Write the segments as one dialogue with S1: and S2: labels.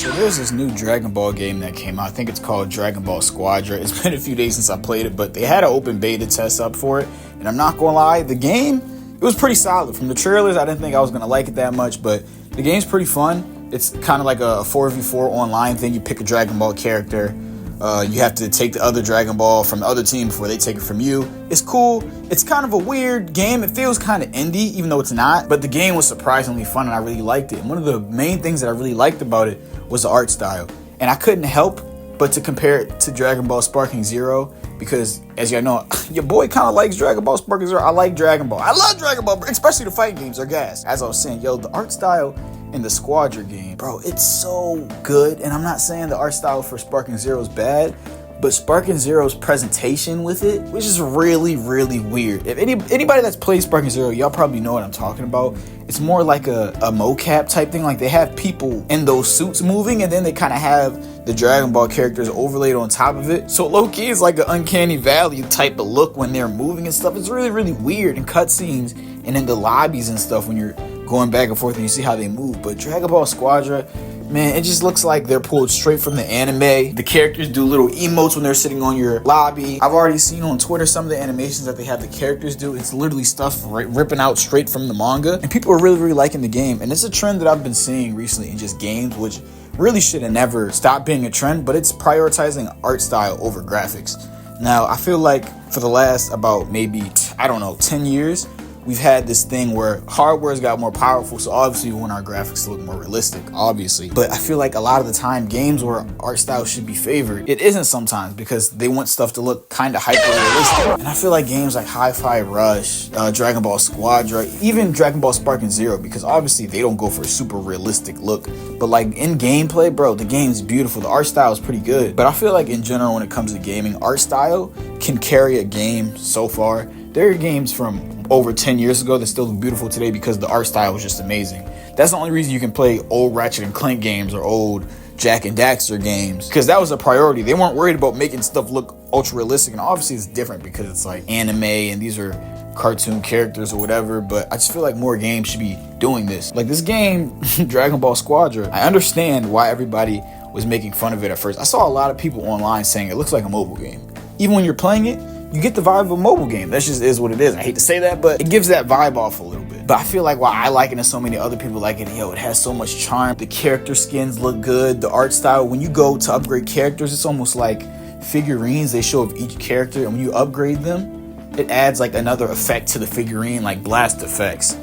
S1: So there's this new Dragon Ball game that came out. I think it's called Dragon Ball Squadra. It's been a few days since I played it, but they had an open beta test up for it. And I'm not gonna lie, the game, it was pretty solid. From the trailers, I didn't think I was gonna like it that much, but the game's pretty fun. It's kind of like a 4v4 online thing. You pick a Dragon Ball character. You have to take the other Dragon Ball from the other team before they take it from you. It's cool. It's kind of a weird game. It feels kind of indie, even though it's not. But the game was surprisingly fun, and I really liked it. And one of the main things that I really liked about it was the art style. And I couldn't help but to compare it to Dragon Ball Sparking Zero, because as y'all know, your boy kind of likes Dragon Ball Sparking Zero. I like Dragon Ball. I love Dragon Ball, especially the fighting games are gas. As I was saying, yo, the art style in the Squadra game, bro, it's so good. And I'm not saying the art style for Sparking Zero is bad, but Sparking Zero's presentation with it, which is really, really weird. If anybody that's played Sparking Zero, y'all probably know what I'm talking about. It's more like a mocap type thing. Like they have people in those suits moving, and then they kind of have the Dragon Ball characters overlaid on top of it. So low-key, it's like an uncanny valley type of look when they're moving and stuff. It's really, really weird in cutscenes and in the lobbies and stuff when you're going back and forth and you see how they move. But Dragon Ball Squadra, man, it just looks like they're pulled straight from the anime. The characters do little emotes when they're sitting on your lobby. I've already seen on Twitter some of the animations that they have the characters do. It's literally stuff ripping out straight from the manga. And people are really, really liking the game. And it's a trend that I've been seeing recently in just games, which really should have never stopped being a trend, but it's prioritizing art style over graphics. Now, I feel like for the last about maybe, 10 years, we've had this thing where hardware's got more powerful, so obviously we want our graphics to look more realistic, obviously. But I feel like a lot of the time, games where art style should be favored, it isn't sometimes, because they want stuff to look kind of hyper-realistic. And I feel like games like Hi-Fi Rush, Dragon Ball Squadra, even Dragon Ball Sparking Zero, because obviously they don't go for a super realistic look, but like in gameplay, bro, the game's beautiful. The art style is pretty good. But I feel like in general, when it comes to gaming, art style can carry a game so far. There are games from over 10 years ago that still look beautiful today because the art style was just amazing. That's the only reason you can play old Ratchet and Clank games or old Jack and Daxter games, because that was a priority. They weren't worried about making stuff look ultra realistic, and obviously it's different because it's like anime and these are cartoon characters or whatever, but I just feel like more games should be doing this. Like this game, Dragon Ball Squadra, I understand why everybody was making fun of it at first. I saw a lot of people online saying it looks like a mobile game. Even when you're playing it, you get the vibe of a mobile game. That just is what it is. I hate to say that, but it gives that vibe off a little bit. But I feel like while I like it and so many other people like it, it has so much charm. The character skins look good. The art style, when you go to upgrade characters, it's almost like figurines they show of each character. And when you upgrade them, it adds like another effect to the figurine, like blast effects,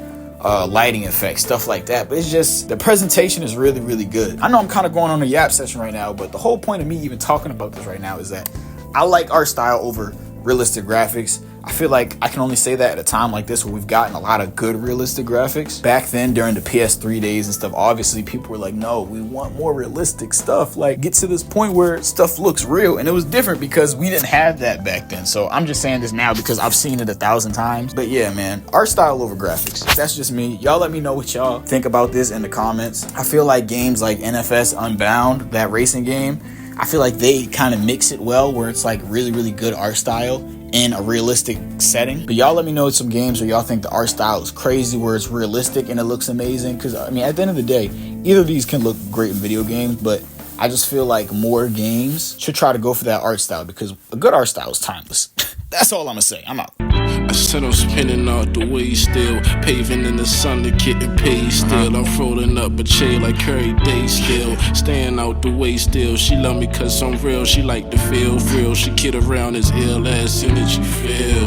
S1: lighting effects, stuff like that. But it's just, the presentation is really, really good. I know I'm kind of going on a yap session right now, but the whole point of me even talking about this right now is that I like art style over realistic graphics. I feel like I can only say that at a time like this where we've gotten a lot of good realistic graphics. Back then during the PS3 days and stuff, obviously people were like, no, we want more realistic stuff. Like get to this point where stuff looks real. And it was different because we didn't have that back then. So I'm just saying this now because I've seen it 1,000 times. But yeah, man, art style over graphics. That's just me. Y'all let me know what y'all think about this in the comments. I feel like games like NFS Unbound, that racing game, I feel like they kind of mix it well where it's like really, really good art style in a realistic setting. But y'all let me know some games where y'all think the art style is crazy, where it's realistic and it looks amazing. Because, I mean, at the end of the day, either of these can look great in video games, but I just feel like more games should try to go for that art style because a good art style is timeless. That's all I'm gonna say. I'm out.
S2: I said I'm spinning out the way still, paving in the sun to getting paid still. I'm rolling up a chair like Curry Day still, staying out the way still. She love me cause I'm real, she like to feel real. She kid around as ill as energy feel.